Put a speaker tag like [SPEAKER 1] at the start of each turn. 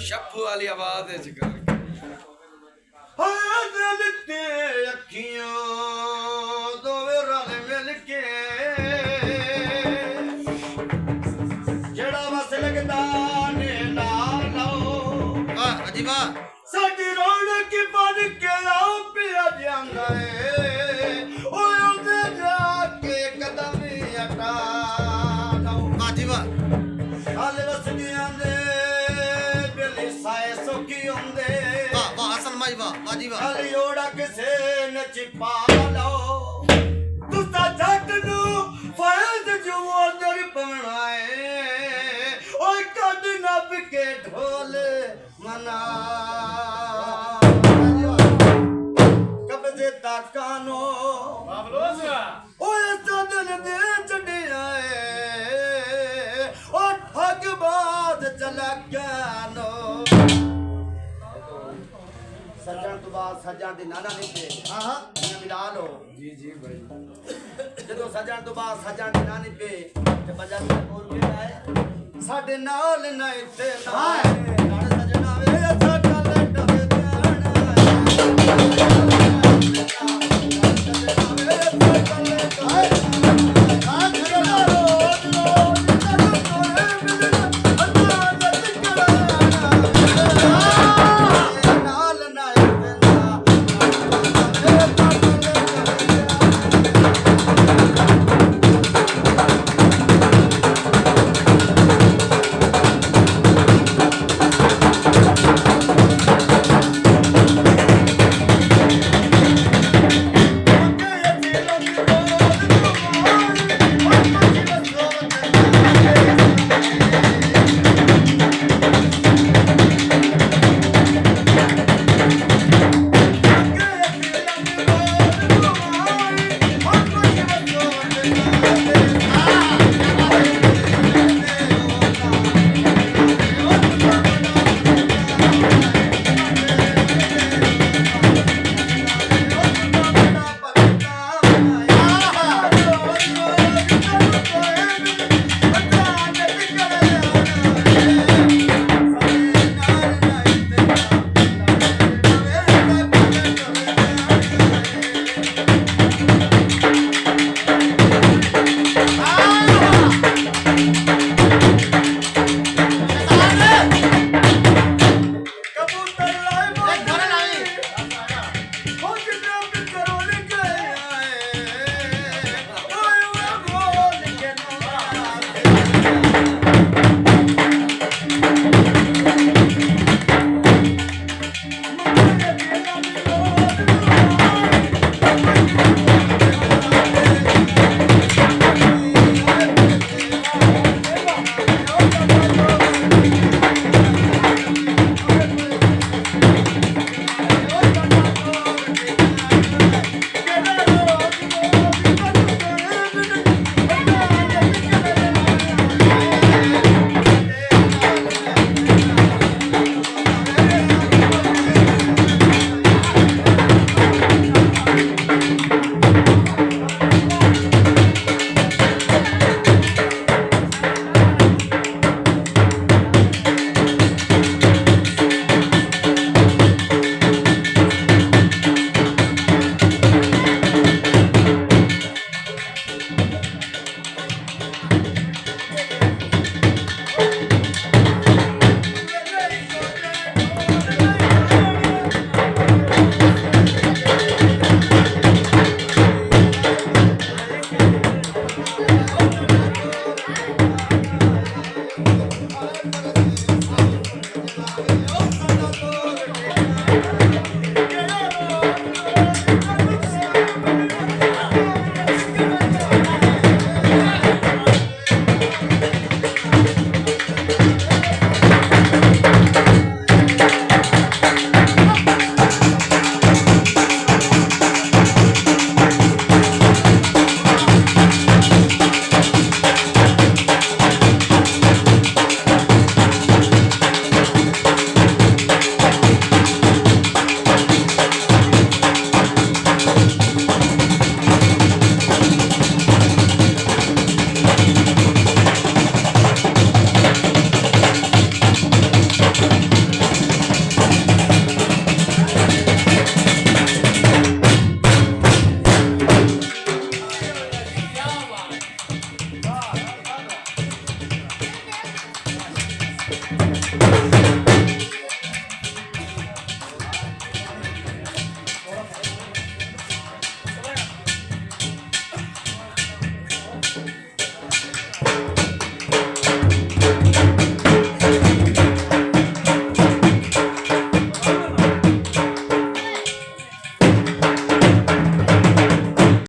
[SPEAKER 1] शप्पू वाली आवाज है जिक्र
[SPEAKER 2] हाय दिल ते अखियों दोवे रल मिल के जेड़ा बस लगदा ने लालो
[SPEAKER 3] वाह अजी वाह
[SPEAKER 2] साडी रौनक बन के आओ पिया जांदा है ओए उदे जाके कदम हटा लो
[SPEAKER 3] वाह जी वाह
[SPEAKER 2] हाल वसदियां दे बेली साए सोकी हुंदे
[SPEAKER 3] वाह वाह हसन माई वाह जी वाह
[SPEAKER 2] हाल ओड़ा किसे न छिपा लो तुसा जट नू फैज जो अंदर पवनाए ओए कद नब के ढोल मना कब्जे ताकानो ओए सदन दे चढ़ियाए ओ ठग बाज चला क्यानो सज्जन तो बाद सज्जन दी नाना नहीं थे हां हां मिला लो
[SPEAKER 1] जी जी भाई
[SPEAKER 2] ਜਦੋਂ ਸੱਜਣ ਤੋਂ ਬਾਅਦ ਸੱਜਣ ਦੀ ਨਾਨੀ ਪੇ ਤੇ ਪੰਜਾਬੀ ਬੋਲ ਕੇ ਆਏ ਸਾਡੇ ਨਾਲ ਨਾ ਇੱਥੇ ਨਾ ਸੱਜਣਾ ਵੇ ਸਾਡਾ ਲੱਟ ਵੇ ਜਾਣਾ